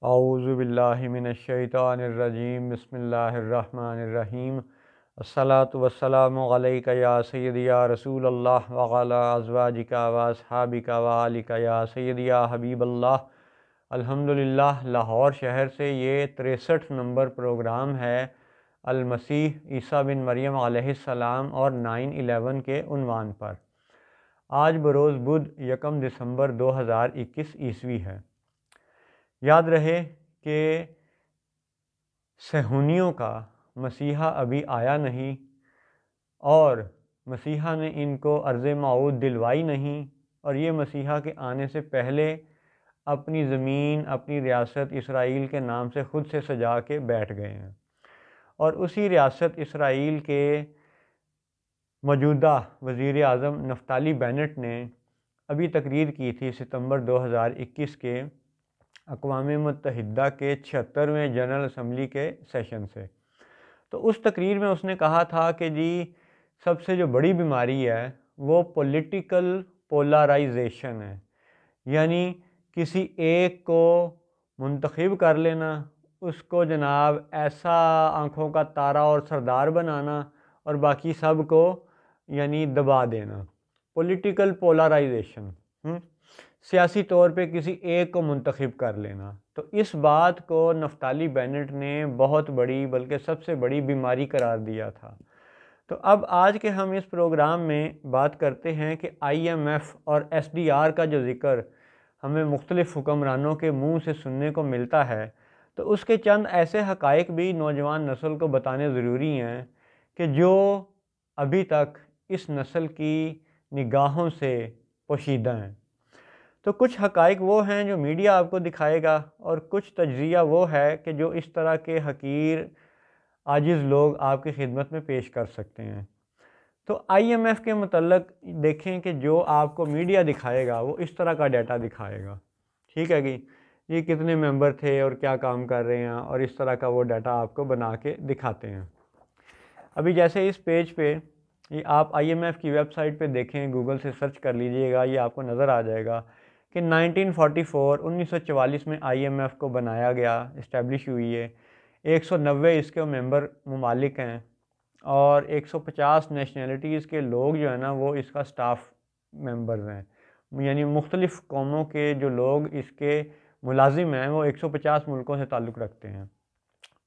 औज़ु बिल्लाहि मिनश्शैतानिर्रजीम बिस्मिल्लाहिर्रहमानिर्रहीम अस्सलातु वस्सलामु अलैका या सय्यदी या रसूलल्लाह व अला अज़वाजिका व अस्हाबिका व आलिका या सय्यदी या हबीबल्लाह। अल्हम्दुलिल्लाह, लाहौर शहर से ये 63 नंबर प्रोग्राम है अल मसीह ईसा बिन मरियम अलैहिस्सलाम और 9/11 के उन्वान पर। आज बरोज़ बुध 1 दिसंबर 2021 ईस्वी है। याद रहे कि सहूनियों का मसीहा अभी आया नहीं और मसीहा ने इनको अर्ज़ मऊद दिलवाई नहीं, और ये मसीहा के आने से पहले अपनी ज़मीन, अपनी रियासत इसराइल के नाम से ख़ुद से सजा के बैठ गए हैं। और उसी रियासत इसराइल के मौजूदा वज़ीर आज़म नफ्ताली बेनेट ने अभी तकरीर की थी सितंबर 2021 के अक़वाम मुत्तहिदा के 76वें जनरल असम्बली के सेशन से। तो उस तकरीर में उसने कहा था कि जी सबसे जो बड़ी बीमारी है वो पॉलिटिकल पोलराइजेशन है, यानी किसी एक को मुंतखब कर लेना, उसको जनाब ऐसा आँखों का तारा और सरदार बनाना और बाकी सब को यानी दबा देना। पॉलिटिकल पोलराइजेशन, सियासी तौर पे किसी एक को मुंतखब कर लेना। तो इस बात को नफ्ताली बेनेट ने बहुत बड़ी, बल्कि सबसे बड़ी बीमारी करार दिया था। तो अब आज के हम इस प्रोग्राम में बात करते हैं कि IMF और SDR का जो ज़िक्र हमें मुख्तलिफ़ हुक्मरानों के मुंह से सुनने को मिलता है, तो उसके चंद ऐसे हक़ाइक़ भी नौजवान नस्ल को बताने ज़रूरी हैं कि जो अभी तक इस नस्ल की निगाहों से पोशीदा हैं। तो कुछ हक़ाइक़ वो हैं जो मीडिया आपको दिखाएगा, और कुछ तज्ज़िया वो है कि जो इस तरह के हक़ीर आजिज़ लोग आपकी खिदमत में पेश कर सकते हैं। तो IMF के मुतल्लक देखें कि जो आपको मीडिया दिखाएगा वो इस तरह का डाटा दिखाएगा, ठीक है कि ये कितने मेंबर थे और क्या काम कर रहे हैं, और इस तरह का वो डाटा आपको बना के दिखाते हैं। अभी जैसे इस पेज पे ये आप IMF की वेबसाइट पे देखें, गूगल से सर्च कर लीजिएगा, ये आपको नज़र आ जाएगा कि 1944 में IMF को बनाया गया, इस्टेब्लिश हुई है। 190 इसके मेंबर ममालिक हैं और 150 नेशनलिटीज़ के लोग जो है ना वो इसका स्टाफ मेंबर्स हैं, यानी मुख्तलिफ़ कौमों के जो लोग इसके मुलाजिम हैं वो 150 मुल्कों से ताल्लुक़ रखते हैं।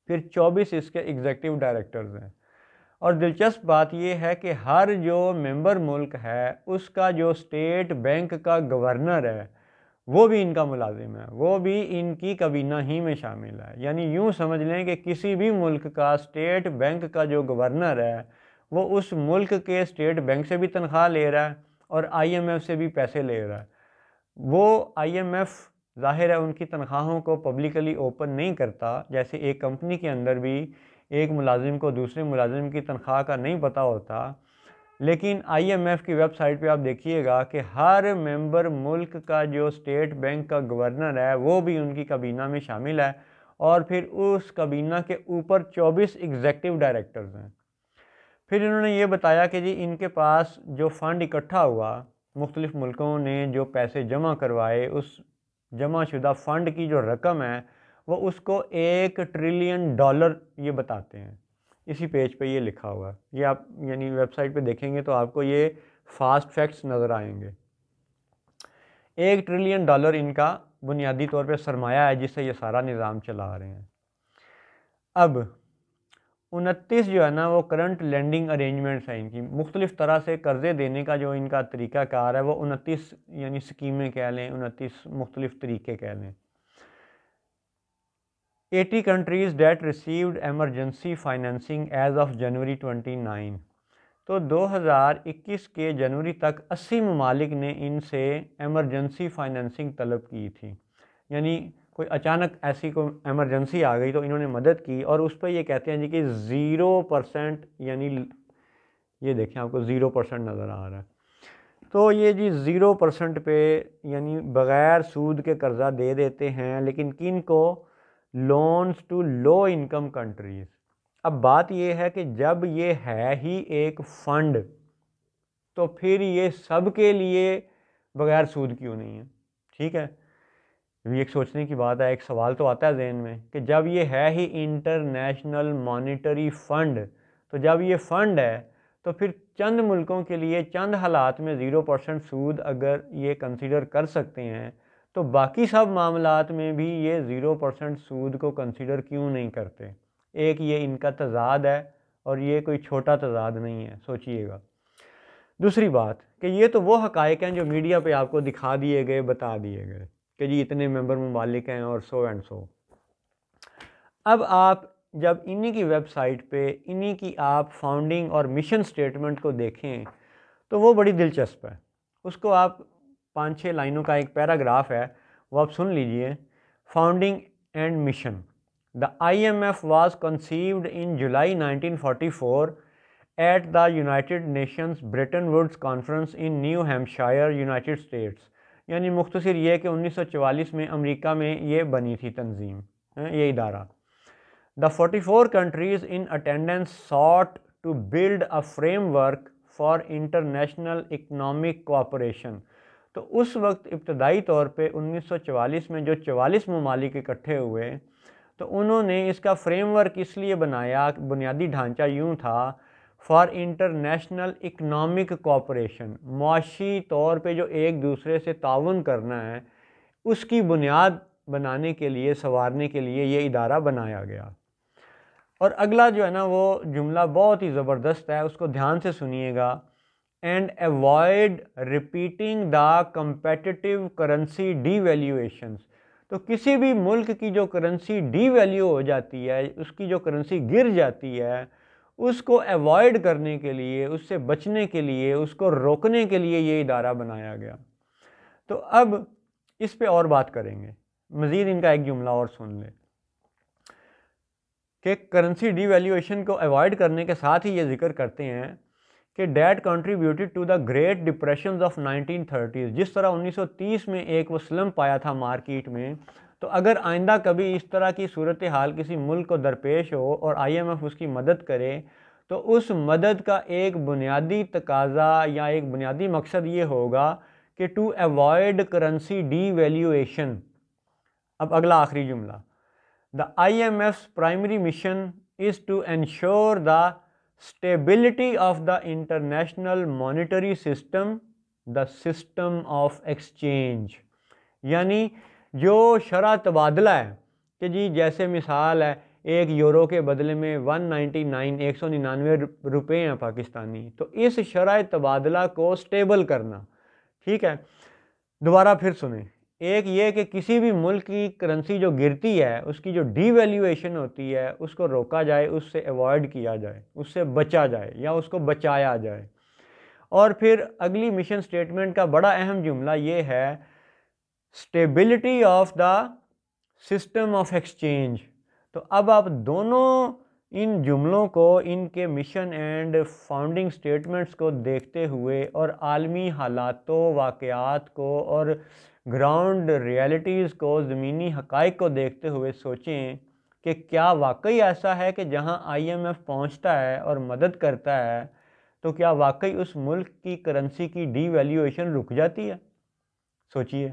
फिर 24 इसके एग्ज़ेक्टिव डायरेक्टर्स हैं। और दिलचस्प बात यह है कि हर जो मेंबर मुल्क है उसका जो स्टेट बैंक का गवर्नर है वो भी इनका मुलाजिम है, वो भी इनकी काबीना ही में शामिल है। यानी यूँ समझ लें कि किसी भी मुल्क का स्टेट बैंक का जो गवर्नर है वो उस मुल्क के स्टेट बैंक से भी तनख्वाह ले रहा है और IMF से भी पैसे ले रहा है। वो IMF ज़ाहिर है उनकी तनख्वाहों को पब्लिकली ओपन नहीं करता, जैसे एक कंपनी के अंदर भी एक मुलाजिम को दूसरे मुलाजिम की तनख्वाह का नहीं पता होता। लेकिन IMF की वेबसाइट पे आप देखिएगा कि हर मेंबर मुल्क का जो स्टेट बैंक का गवर्नर है वो भी उनकी काबीना में शामिल है, और फिर उस काबीना के ऊपर 24 एग्जेक्टिव डायरेक्टर्स हैं। फिर इन्होंने ये बताया कि जी इनके पास जो फ़ंड इकट्ठा हुआ, मुख्तलिफ़ मुल्कों ने जो पैसे जमा करवाए, उस जमा शुदा फ़ंड की जो रकम है वो उसको $1 ट्रिलियन ये बताते हैं। इसी पेज पे ये लिखा हुआ है, ये आप यानी वेबसाइट पे देखेंगे तो आपको ये फास्ट फैक्ट्स नज़र आएंगे। $1 ट्रिलियन इनका बुनियादी तौर पे सरमाया है जिससे ये सारा निज़ाम चला रहे हैं। अब 29 जो है ना वो करंट लेंडिंग अरेंजमेंट्स हैं इनकी, मुख्तलिफ़ तरह से कर्ज़े देने का जो इनका तरीक़ाकार है वो 29 यानी स्कीमें कह लें, 29 मुख्तलिफ़ तरीक़े कह लें। 80 countries that received emergency financing as of January 29। तो 2021 के जनवरी तक 80 ममालिक ने इनसे एमरजेंसी फाइनेंसिंग तलब की थी, यानी कोई अचानक ऐसी कोई एमरजेंसी आ गई तो इन्होंने मदद की, और उस पर ये कहते हैं जी कि 0%, यानी ये देखें आपको 0% नज़र आ रहा है। तो ये जी 0% पे यानी बग़ैर सूद के कर्ज़ा दे देते हैं, लेकिन किन को? Loans to low income countries. अब बात ये है कि जब ये है ही एक फ़ंड तो फिर ये सब के लिए बग़ैर सूद क्यों नहीं है? ठीक है, भी एक सोचने की बात है, एक सवाल तो आता है जहन में कि जब ये है ही इंटरनेशनल मॉनिटरी फ़ंड, तो जब ये फ़ंड है तो फिर चंद मुल्कों के लिए चंद हालात में 0% सूद अगर ये कंसीडर कर सकते हैं, तो बाकी सब मामलात में भी ये 0% सूद को कंसीडर क्यों नहीं करते। एक ये इनका तज़ाद है और ये कोई छोटा तज़ाद नहीं है, सोचिएगा। दूसरी बात कि ये तो वो हक़ाइक़ हैं जो मीडिया पे आपको दिखा दिए गए, बता दिए गए कि जी इतने मेंबर ममालिक हैं और सो एंड सो। अब आप जब इन्हीं की वेबसाइट पे इन्हीं की आप फाउंडिंग और मिशन स्टेटमेंट को देखें तो वो बड़ी दिलचस्प है। उसको आप 5-6 लाइनों का एक पैराग्राफ है, वो आप सुन लीजिए। Founding and mission. The IMF was conceived in July 1944 at the United Nations Bretton Woods Conference in New Hampshire, United States। यानी मुख्तसर ये कि 1944 में अमेरिका में ये बनी थी तंजीम, ये इदारा। The 44 countries in attendance sought to build a framework for international economic cooperation। तो उस वक्त इब्तदाई तौर पे 1944 में जो 44 ममालिक इकट्ठे हुए, तो उन्होंने इसका फ्रेमवर्क इसलिए बनाया, बुनियादी ढांचा यूँ था, फॉर इंटरनेशनल इकनॉमिक कोऑपरेशन, मुआशी तौर पे जो एक दूसरे से ताउन करना है उसकी बुनियाद बनाने के लिए, संवारने के लिए ये इदारा बनाया गया। और अगला जो है ना वो जुमला बहुत ही ज़बरदस्त है, उसको ध्यान से सुनिएगा। And avoid repeating the competitive currency devaluations. तो किसी भी मुल्क की जो करेंसी डीवैल्यू हो जाती है, उसकी जो करेंसी गिर जाती है, उसको अवॉइड करने के लिए, उससे बचने के लिए, उसको रोकने के लिए ये इदारा बनाया गया। तो अब इस पे और बात करेंगे, मज़ीद इनका एक जुमला और सुन ले कि करेंसी डीवैल्यूएशन को अवॉइड करने के साथ ही ये जिक्र करते हैं कि that contributed to the great depression of 1930। जिस तरह 1930 में एक वो स्लम्प आया था मार्केट में, तो अगर आइंदा कभी इस तरह की सूरत हाल किसी मुल्क को दरपेश हो और IMF उसकी मदद करे, तो उस मदद का एक बुनियादी तकाजा या एक बुनियादी मकसद ये होगा कि टू अवॉइड करेंसी डीवैल्यूएशन। अब अगला आखिरी जुमला। The IMF's primary mission is to ensure the stability of the international monetary system, the system of exchange। यानी जो शरह तबादला है कि जी जैसे मिसाल है एक यूरो के बदले में 199 रुपये हैं पाकिस्तानी, तो इस शरह तबादला को स्टेबल करना। ठीक है, दोबारा फिर सुने। एक ये कि किसी भी मुल्क की करेंसी जो गिरती है, उसकी जो डीवैल्यूएशन होती है, उसको रोका जाए, उससे अवॉइड किया जाए, उससे बचा जाए या उसको बचाया जाए। और फिर अगली मिशन स्टेटमेंट का बड़ा अहम जुमला ये है, stability of the system of exchange. तो अब आप दोनों इन जुमलों को, इनके मिशन एंड फाउंडिंग स्टेटमेंट्स को देखते हुए और आलमी हालातों, वाक़यात को और ग्राउंड रियलिटीज़ को, ज़मीनी हक़ाइक़ को देखते हुए सोचें कि क्या वाकई ऐसा है कि जहां IMF पहुंचता है और मदद करता है, तो क्या वाकई उस मुल्क की करेंसी की डीवैल्यूएशन रुक जाती है। सोचिए,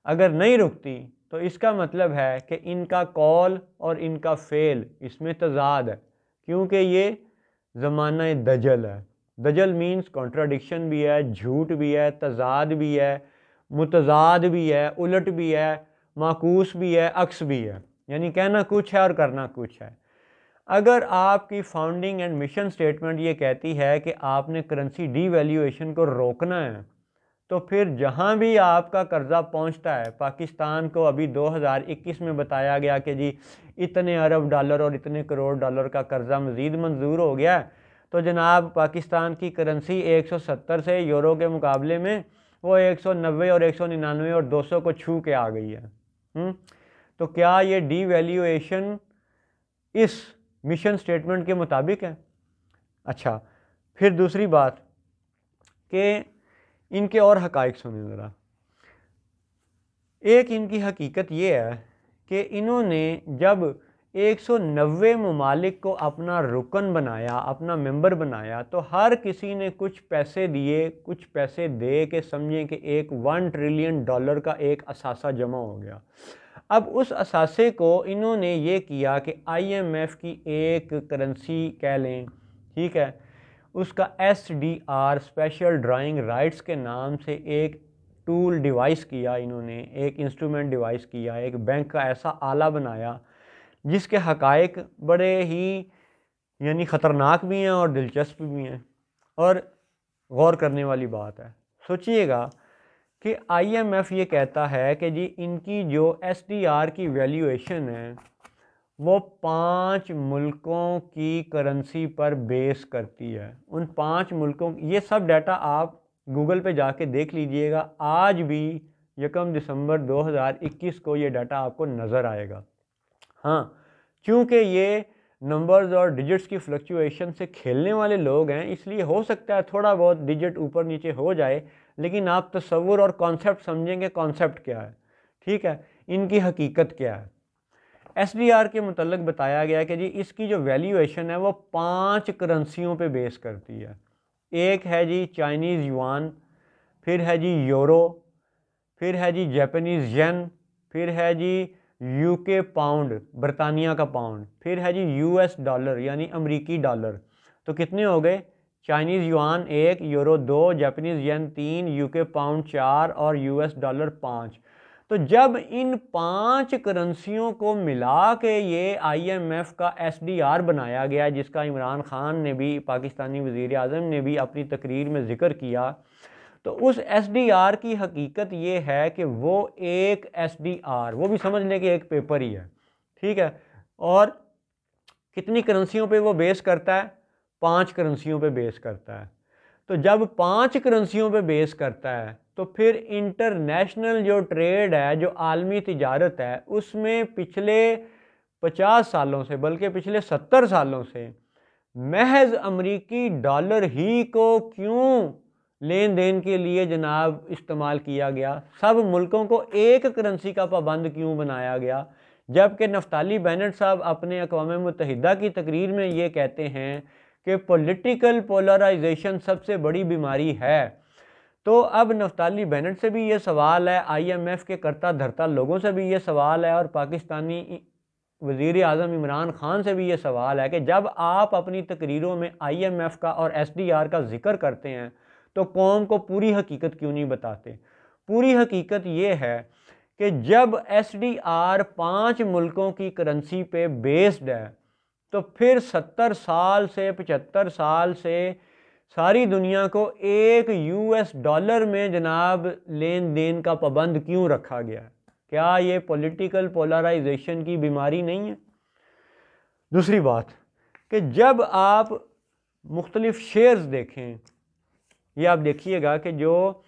अगर नहीं रुकती तो इसका मतलब है कि इनका कॉल और इनका फेल, इसमें तज़ाद है, क्योंकि ये ज़माना दजल है। दजल मीन्स कॉन्ट्राडिक्शन भी है, झूठ भी है, तज़ाद भी है, मुतज़ाद भी है, उलट भी है, माकूस भी है, अक्स भी है, यानी कहना कुछ है और करना कुछ है। अगर आपकी फाउंडिंग एंड मिशन स्टेटमेंट ये कहती है कि आपने करेंसी डीवैल्यूएशन को रोकना है, तो फिर जहाँ भी आपका कर्ज़ा पहुँचता है, पाकिस्तान को अभी 2021 में बताया गया कि जी इतने अरब डॉलर और इतने करोड़ डॉलर का कर्ज़ा मज़ीद मंजूर हो गया, तो जनाब पाकिस्तान की करेंसी 170 से यूरो के मुकाबले में वो 190 और 199 और 200 को छू के आ गई है। तो क्या ये डीवैल्यूएशन इस मिशन स्टेटमेंट के मुताबिक है? अच्छा, फिर दूसरी बात कि इनके और हक़ाइक़ सुने ज़रा। एक इनकी हकीकत ये है कि इन्होंने जब 190 ममालिक को अपना रुकन बनाया, अपना मेंबर बनाया, तो हर किसी ने कुछ पैसे दिए, कुछ पैसे दे के समझें कि एक $1 ट्रिलियन का एक असासा जमा हो गया। अब उस असासे को इन्होंने ये किया कि IMF की एक करेंसी कह लें, ठीक है, उसका SDR स्पेशल ड्राइंग राइट्स के नाम से एक टूल डिवाइस किया इन्होंने, एक इंस्ट्रूमेंट डिवाइस किया, एक बैंक का ऐसा आला बनाया जिसके हकायक बड़े ही यानी ख़तरनाक भी हैं और दिलचस्प भी हैं और गौर करने वाली बात है। सोचिएगा कि IMF ये कहता है कि जी इनकी जो SDR की वैल्यूएशन है वो 5 मुल्कों की करेंसी पर बेस करती है। उन 5 मुल्कों, ये सब डाटा आप गूगल पे जाके देख लीजिएगा, आज भी 1 दिसंबर 2021 को ये डाटा आपको नज़र आएगा। हाँ, क्योंकि ये नंबर्स और डिजिट्स की फ्लक्चुएशन से खेलने वाले लोग हैं, इसलिए हो सकता है थोड़ा बहुत डिजिट ऊपर नीचे हो जाए, लेकिन आप तस्वुर और कॉन्सेप्ट समझेंगे कॉन्सेप्ट क्या है, ठीक है, इनकी हकीकत क्या है। SDR के मुतल्लिक बताया गया कि जी इसकी जो वैल्यूएशन है वो 5 करेंसियों पे बेस करती है। एक है जी चाइनीज़ युआन, फिर है जी यूरो, फिर है जी जापानीज़ येन, फिर है जी UK पाउंड, बरतानिया का पाउंड, फिर है जी US डॉलर यानी अमरीकी डॉलर। तो कितने हो गए? चाइनीज़ युआन 1, यूरो 2, जापानीज़ येन 3, UK पाउंड 4 और US डॉलर 5। तो जब इन 5 करेंसियों को मिला के ये IMF का SDR बनाया गया, जिसका इमरान खान ने भी, पाकिस्तानी वज़ीर आज़म ने भी अपनी तकरीर में ज़िक्र किया, तो उस SDR की हकीकत ये है कि वो एक SDR, वो भी समझ लें कि एक पेपर ही है, ठीक है, और कितनी करेंसियों पे वो बेस करता है? 5 करेंसियों पे बेस करता है। तो जब 5 करेंसियों पे बेस करता है तो फिर इंटरनेशनल जो ट्रेड है, जो आलमी तिजारत है, उसमें पिछले 50 सालों से, बल्कि पिछले 70 सालों से महज अमरीकी डॉलर ही को क्यों लेन देन के लिए जनाब इस्तेमाल किया गया? सब मुल्कों को एक करेंसी का पाबंद क्यों बनाया गया? जबकि नफ्ताली बेनेट साहब अपने अक़वाम मुत्तहिदा की तकरीर में ये कहते हैं कि पॉलिटिकल पोलराइजेशन सबसे बड़ी बीमारी है। तो अब नफ्ताली बेनेट से भी ये सवाल है, IMF के करता धरता लोगों से भी ये सवाल है, और पाकिस्तानी वज़ीर आज़म इमरान खान से भी ये सवाल है कि जब आप अपनी तकरीरों में IMF का और SDR का जिक्र करते हैं तो कौम को पूरी हकीकत क्यों नहीं बताते? पूरी हकीकत ये है कि जब SDR 5 मुल्कों की करेंसी पे बेस्ड है तो फिर 70 साल से 75 साल से सारी दुनिया को एक US डॉलर में जनाब लेन देन का पाबंद क्यों रखा गया? क्या ये पॉलिटिकल पोलराइजेशन की बीमारी नहीं है? दूसरी बात कि जब आप मुख्तलिफ शेयर्स देखें, ये आप देखिएगा कि जो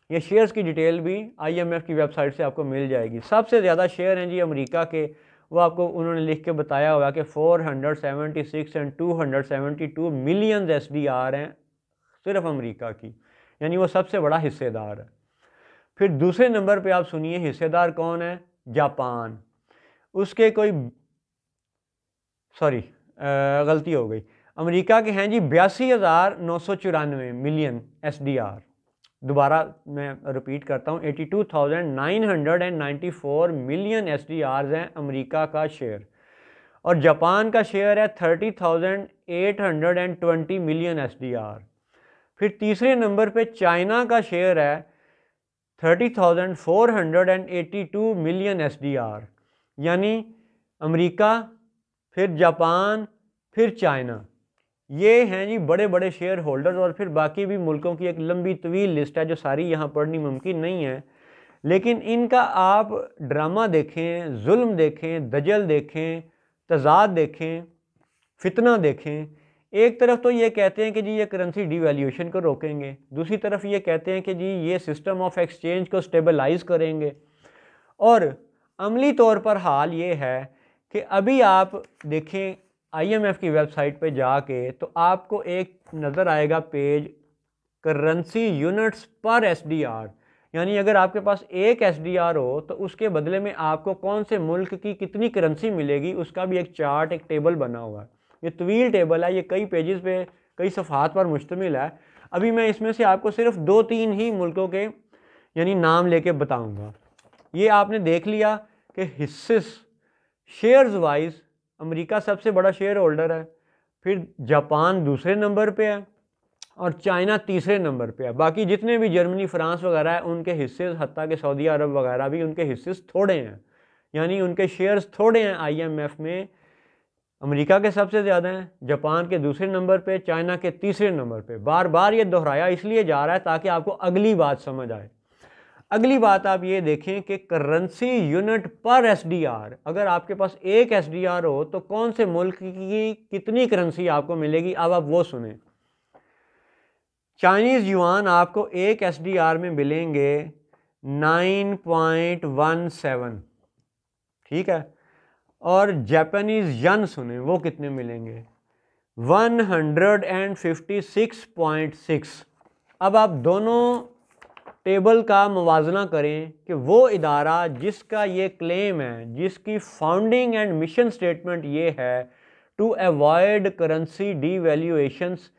ये शेयर्स की डिटेल भी IMF की वेबसाइट से आपको मिल जाएगी। सबसे ज़्यादा शेयर हैं जी अमेरिका के, वो आपको उन्होंने लिख के बताया हुआ कि 476 एंड 272 मिलियन SDR हैं सिर्फ अमेरिका की, यानी वो सबसे बड़ा हिस्सेदार है। फिर दूसरे नंबर पे आप सुनिए हिस्सेदार कौन है? जापान। उसके कोई गलती हो गई, अमेरिका के हैं जी 82,994 मिलियन SDR। दोबारा मैं रिपीट करता हूँ, 82,994 मिलियन SDRs हैं अमेरिका का शेयर, और जापान का शेयर है 30,820 मिलियन SDR। फिर तीसरे नंबर पे चाइना का शेयर है 30,482 मिलियन SDR, यानी अमेरिका, फिर जापान, फिर चाइना, ये हैं जी बड़े बड़े शेयर होल्डर्स। और फिर बाकी भी मुल्कों की एक लंबी तवील लिस्ट है जो सारी यहाँ पढ़नी मुमकिन नहीं है, लेकिन इनका आप ड्रामा देखें, जुल्म देखें, दजल देखें, तजाद देखें, फितना देखें। एक तरफ तो ये कहते हैं कि जी ये करेंसी डिवैल्यूएशन को रोकेंगे, दूसरी तरफ ये कहते हैं कि जी ये सिस्टम ऑफ एक्सचेंज को स्टेबलाइज करेंगे, और अमली तौर पर हाल ये है कि अभी आप देखें IMF की वेबसाइट पे जाके तो आपको एक नज़र आएगा पेज करेंसी यूनिट्स पर SDR, यानी अगर आपके पास एक SDR हो तो उसके बदले में आपको कौन से मुल्क की कितनी करेंसी मिलेगी उसका भी एक चार्ट, एक टेबल बना हुआ है। ये तवील टेबल है, ये कई पेजेस पे, कई सफ़हात पर मुश्तमिल है। अभी मैं इसमें से आपको सिर्फ 2-3 ही मुल्कों के यानी नाम लेके बताऊंगा। ये आपने देख लिया कि हिस्से शेयर्स वाइज अमेरिका सबसे बड़ा शेयर होल्डर है, फिर जापान दूसरे नंबर पे है और चाइना तीसरे नंबर पे है। बाकी जितने भी जर्मनी, फ्रांस वगैरह है उनके हिस्से, हत्ता के सऊदी अरब वगैरह भी, उनके हिस्से थोड़े हैं, यानी उनके शेयर्स थोड़े हैं IMF में। अमेरिका के सबसे ज़्यादा हैं, जापान के दूसरे नंबर पे, चाइना के तीसरे नंबर पे। बार बार ये दोहराया इसलिए जा रहा है ताकि आपको अगली बात समझ आए। अगली बात आप ये देखें कि करेंसी यूनिट पर SDR, अगर आपके पास एक SDR हो तो कौन से मुल्क की कितनी करेंसी आपको मिलेगी। अब आप वो सुने। चाइनीज़ युआन आपको एक SDR में मिलेंगे 9.17, ठीक है। और जापानीज़ यन सुने वो कितने मिलेंगे, 156.6। अब आप दोनों टेबल का मुवाजना करें कि वो इदारा जिसका ये क्लेम है, जिसकी फाउंडिंग एंड मिशन स्टेटमेंट ये है to avoid currency devaluations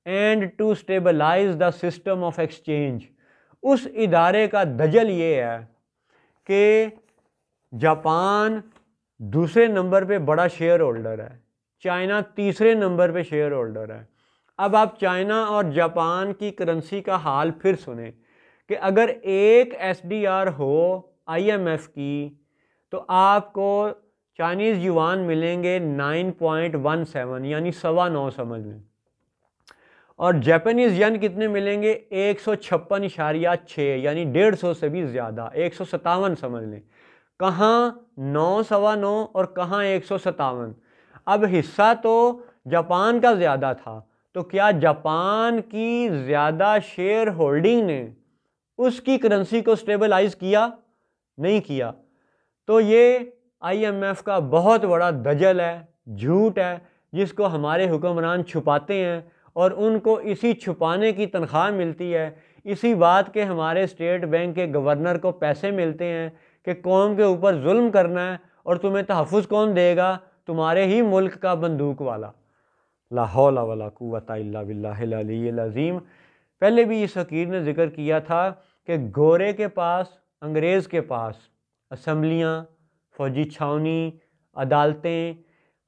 and to stabilise the system of exchange, उस इदारे का दजल ये है कि जापान दूसरे नंबर पे बड़ा शेयर होल्डर है, चाइना तीसरे नंबर पे शेयर होल्डर है। अब आप चाइना और जापान की करेंसी का हाल फिर सुने कि अगर एक SDR हो IMF की तो आपको चाइनीज़ युआन मिलेंगे 9.17 यानी 9.25 समझ लें, और जापानीज़ यन कितने मिलेंगे 156.6 यानी 150 से भी ज़्यादा, 157 समझ लें। कहाँ 9, 9.25 और कहाँ 157। अब हिस्सा तो जापान का ज़्यादा था, तो क्या जापान की ज़्यादा शेयर होल्डिंग ने उसकी करेंसी को स्टेबलाइज किया? नहीं किया। तो ये IMF का बहुत बड़ा दजल है, झूठ है, जिसको हमारे हुक्मरान छुपाते हैं और उनको इसी छुपाने की तनख्वाह मिलती है। इसी बात के हमारे स्टेट बैंक के गवर्नर को पैसे मिलते हैं कि कौम के ऊपर जुल्म करना है, और तुम्हें तहफ़्फ़ुज़ कौन देगा? तुम्हारे ही मुल्क का बंदूक वाला। ला हौला वला कुव्वता इल्ला बिल्लाहिल अलीय्यिल अज़ीम। पहले भी इस फ़कीर ने जिक्र किया था कि गोरे के पास, अंग्रेज़ के पास असम्बलियाँ, फ़ौजी छावनी, अदालतें,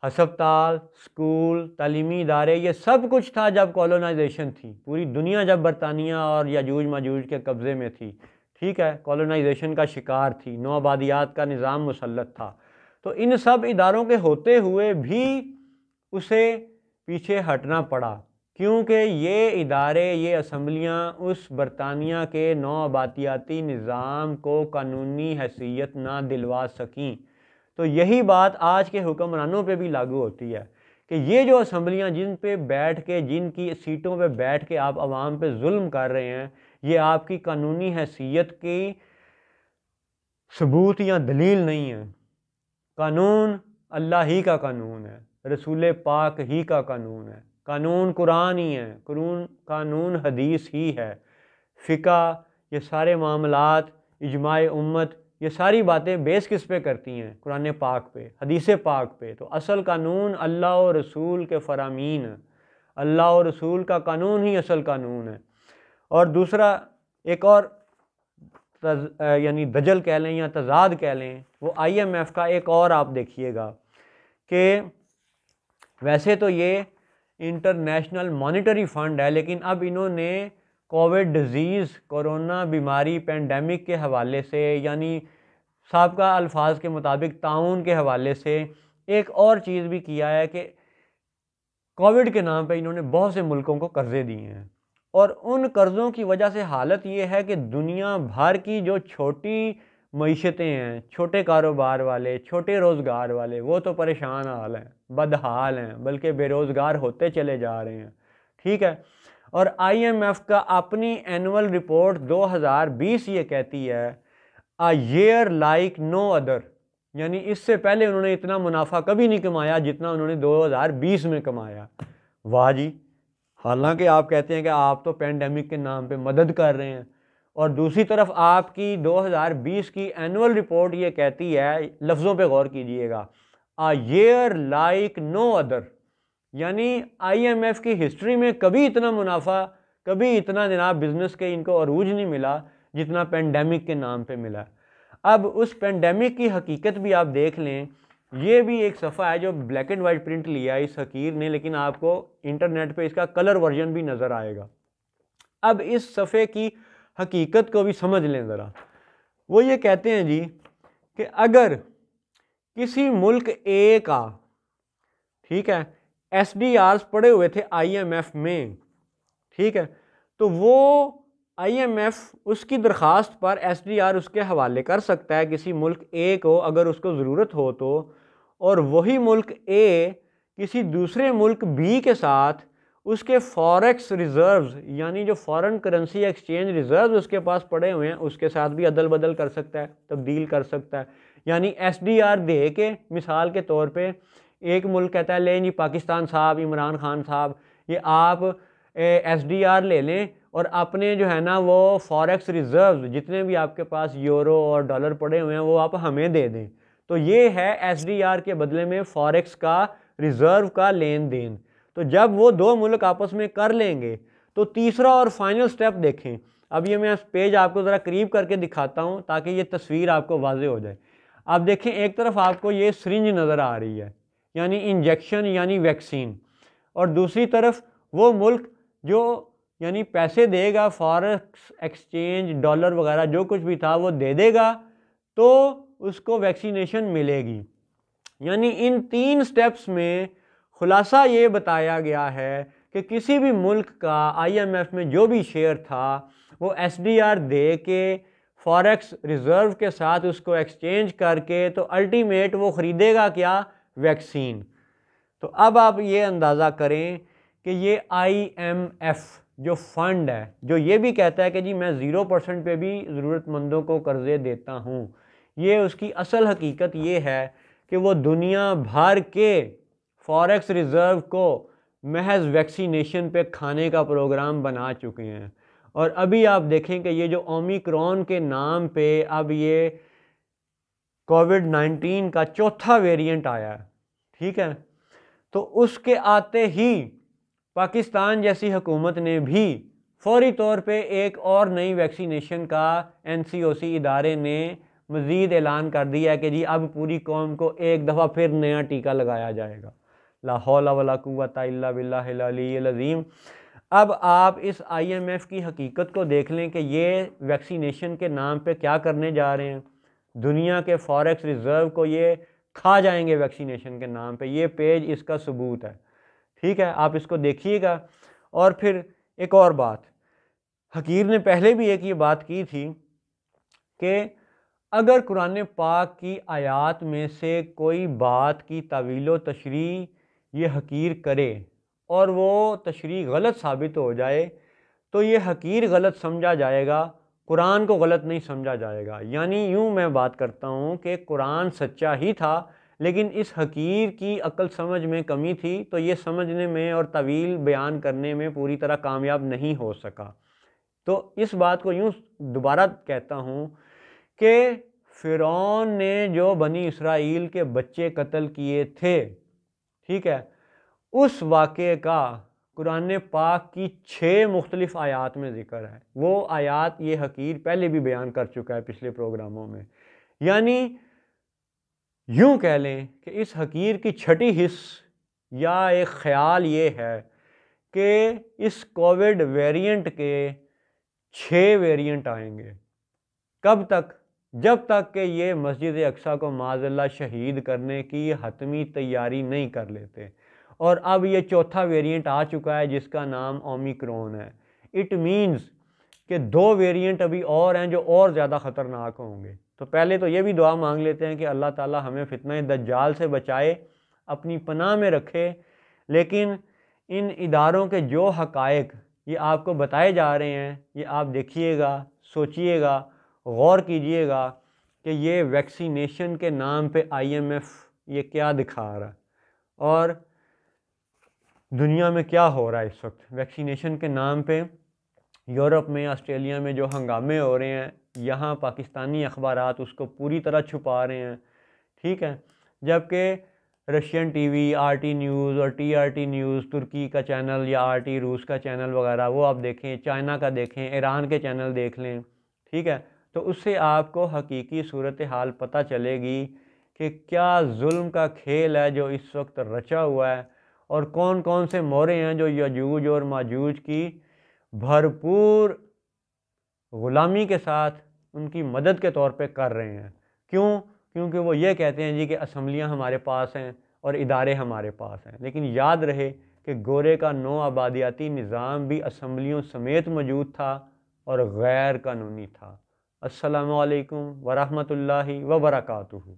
हस्पताल, स्कूल, तालीमी इदारे, ये सब कुछ था जब कॉलोनाइजेशन थी। पूरी दुनिया जब बरतानिया और याजूज माजूज के कब्ज़े में थी, ठीक है, कॉलोनाइजेशन का शिकार थी, नौआबादियात का निज़ाम मुसल्लत था। तो इन सब इदारों के होते हुए भी उसे पीछे हटना पड़ा, क्योंकि ये इदारे, ये असम्बलियाँ उस बरतानिया के नौआबादियाती निज़ाम को कानूनी हैसियत ना दिलवा सकीं। तो यही बात आज के हुक्मरानों पे भी लागू होती है कि ये जो असम्बलियाँ जिन पे बैठ के, जिनकी सीटों पे बैठ के आप आवाम पे जुल्म कर रहे हैं, ये आपकी कानूनी हैसियत की सबूत या दलील नहीं है। कानून अल्लाह ही का कानून है, रसूल पाक ही का कानून है, कानून कुरान ही है, कानून हदीस ही है, फ़िका, ये सारे मामलात, इजमाए उम्मत, ये सारी बातें बेस किस पे करती हैं? कुरान पाक पे, हदीस पाक पे। तो असल कानून अल्लाह और रसूल के फ़रामीन है, अल्लाह और रसूल का कानून ही असल कानून है। और दूसरा एक और यानी दजल कह लें या तजाद कह लें, वो IMF का एक और आप देखिएगा कि वैसे तो ये इंटरनेशनल मॉनिटरी फ़ंड है, लेकिन अब इन्होंने कोविड डिज़ीज़, कोरोना बीमारी, पेंडेमिक के हवाले से, यानी साबिक़ा अल्फाज के मुताबिक ताउन के हवाले से एक और चीज़ भी किया है कि कोविड के नाम पे इन्होंने बहुत से मुल्कों को कर्ज़े दिए हैं, और उन कर्ज़ों की वजह से हालत ये है कि दुनिया भर की जो छोटी मईशतें हैं, छोटे कारोबार वाले, छोटे रोज़गार वाले, वो तो परेशान हाल हैं, बदहाल हैं, बल्कि बेरोज़गार होते चले जा रहे हैं, ठीक है। और IMF का अपनी एनुअल रिपोर्ट 2020 ये कहती है a year like no other, यानी इससे पहले उन्होंने इतना मुनाफा कभी नहीं कमाया जितना उन्होंने 2020 में कमाया। वाह जी। हालांकि आप कहते हैं कि आप तो पेंडेमिक के नाम पे मदद कर रहे हैं, और दूसरी तरफ आपकी 2020 की एनुअल रिपोर्ट ये कहती है, लफ्ज़ों पे गौर कीजिएगा, a year like no other, यानी IMF की हिस्ट्री में कभी इतना मुनाफा, कभी इतना जनाब बिजनेस के इनको अरूज नहीं मिला जितना पेंडेमिक के नाम पे मिला। अब उस पेंडेमिक की हकीकत भी आप देख लें, ये भी एक सफ़ा है जो ब्लैक एंड वाइट प्रिंट लिया इस हकीर ने, लेकिन आपको इंटरनेट पे इसका कलर वर्जन भी नज़र आएगा। अब इस सफ़े की हकीकत को भी समझ लें ज़रा। वो ये कहते हैं जी कि अगर किसी मुल्क ए का, ठीक है, SDRs पड़े हुए थे IMF में, ठीक है, तो वो IMF उसकी दरख्वास्त पर SDR उसके हवाले कर सकता है किसी मुल्क ए को अगर उसको ज़रूरत हो तो, और वही मुल्क ए किसी दूसरे मुल्क बी के साथ उसके फॉरेक्स रिज़र्व्स, यानी जो फॉरेन करेंसी एक्सचेंज रिज़र्व्स उसके पास पड़े हुए हैं, उसके साथ भी अदल बदल कर सकता है, तब्दील कर सकता है। यानी SDR दे के, मिसाल के तौर पे एक मुल्क कहता है ले जी पाकिस्तान साहब, इमरान खान साहब, ये आप SDR ले लें और अपने जो है ना वो फॉरेक्स रिज़र्व्स जितने भी आपके पास यूरो और डॉलर पड़े हुए हैं वो आप हमें दे दें। तो ये है SDR के बदले में फॉरेक्स का रिज़र्व का लेन देन। तो जब वो दो मुल्क आपस में कर लेंगे तो तीसरा और फाइनल स्टेप देखें। अब ये मैं पेज आपको ज़रा करीब करके दिखाता हूँ ताकि ये तस्वीर आपको वाज़े हो जाए। आप देखें, एक तरफ आपको ये सिरिंज नज़र आ रही है, यानी इंजेक्शन यानी वैक्सीन, और दूसरी तरफ वो मुल्क जो यानी पैसे देगा, फॉरेक्स एक्सचेंज डॉलर वगैरह जो कुछ भी था वो दे देगा तो उसको वैक्सीनेशन मिलेगी। यानी इन 3 स्टेप्स में खुलासा ये बताया गया है कि किसी भी मुल्क का IMF में जो भी शेयर था वो SDR दे के फॉरेक्स रिज़र्व के साथ उसको एक्सचेंज करके तो अल्टीमेट वो ख़रीदेगा क्या, वैक्सीन। तो अब आप ये अंदाज़ा करें कि ये IMF जो फंड है, जो ये भी कहता है कि जी मैं 0% पे भी ज़रूरतमंदों को कर्ज़े देता हूँ, ये उसकी असल हकीकत ये है कि वो दुनिया भर के फॉरेक्स रिज़र्व को महज वैक्सीनेशन पे खाने का प्रोग्राम बना चुके हैं। और अभी आप देखें कि ये जो ओमिक्रॉन के नाम पे अब ये COVID-19 का चौथा वेरिएंट आया है, ठीक है, तो उसके आते ही पाकिस्तान जैसी हुकूमत ने भी फौरी तौर पे एक और नई वैक्सीनेशन का NCOC इदारे ने मज़ीद ऐलान कर दिया है कि जी अब पूरी कौम को एक दफ़ा फिर नया टीका लगाया जाएगा। ला हौला वला कुव्वता इल्ला बिल्लाहिल अलीय्यिल अज़ीम। अब आप इस IMF की हकीकत को देख लें कि ये वैक्सीनेशन के नाम पे क्या करने जा रहे हैं। दुनिया के फॉरेक्स रिज़र्व को ये खा जाएंगे वैक्सीनेशन के नाम पे। ये पेज इसका सबूत है, ठीक है, आप इसको देखिएगा। और फिर एक और बात, हकीर ने पहले भी एक ये बात की थी कि अगर कुरान पाक की आयात में से कोई बात की तावील तशरीह ये हकीर करे और वो तशरीह गलत साबित हो जाए तो ये हकीर गलत समझा जाएगा, कुरान को गलत नहीं समझा जाएगा। यानी यूँ मैं बात करता हूँ कि कुरान सच्चा ही था लेकिन इस हकीर की अक्ल समझ में कमी थी, तो ये समझने में और तवील बयान करने में पूरी तरह कामयाब नहीं हो सका। तो इस बात को यूँ दोबारा कहता हूँ कि फ़िरौन ने जो बनी इसराइल के बच्चे कत्ल किए थे, ठीक है, उस वाक़े का कुरान पाक की 6 मुख्तलिफ़ आयात में ज़िक्र है। वो आयात ये हकीर पहले भी बयान कर चुका है पिछले प्रोग्रामों में। यानी यूँ कह लें कि इस हकीर की छठी हिस्स या एक ख़्याल ये है कि इस कोविड वेरिएंट के 6 वेरिएंट आएंगे। कब तक? जब तक कि ये मस्जिद अक्सा को माज़अल्लाह शहीद करने की हतमी तैयारी नहीं कर लेते। और अब ये चौथा वेरिएंट आ चुका है जिसका नाम ओमिक्रॉन है। इट मीन्स कि 2 वेरिएंट अभी और हैं जो और ज़्यादा ख़तरनाक होंगे। तो पहले तो ये भी दुआ मांग लेते हैं कि अल्लाह ताला हमें फितना दज्जाल से बचाए, अपनी पनाह में रखे। लेकिन इन इदारों के जो हक़ाइक़ ये आपको बताए जा रहे हैं, ये आप देखिएगा, सोचिएगा, गौर कीजिएगा कि ये वैक्सीनेशन के नाम पे IMF ये क्या दिखा रहा है और दुनिया में क्या हो रहा है इस वक्त। वैक्सीनेशन के नाम पे यूरोप में, ऑस्ट्रेलिया में जो हंगामे हो रहे हैं, यहाँ पाकिस्तानी अखबारात उसको पूरी तरह छुपा रहे हैं, ठीक है। जबकि रशियन टीवी, आरटी न्यूज़ और टीआरटी न्यूज़, तुर्की का चैनल या आरटी रूस का चैनल वगैरह वो आप देखें, चाइना का देखें, ईरान के चैनल देख लें, ठीक है। तो उससे आपको हकीकी सूरत हाल पता चलेगी कि क्या जुल्म का खेल है जो इस वक्त रचा हुआ है, और कौन कौन से मोरे हैं जो यजूज और माजूज की भरपूर ग़ुलामी के साथ उनकी मदद के तौर पे कर रहे हैं। क्यों? क्योंकि वो ये कहते हैं जी कि असम्बलियाँ हमारे पास हैं और इदारे हमारे पास हैं, लेकिन याद रहे कि गोरे का नौ आबादियाती निज़ाम भी असम्बलियों समेत मौजूद था और गैर कानूनी था। अस्सलामु अलैकुम वरहमतुल्लाहि वबरकातुहू।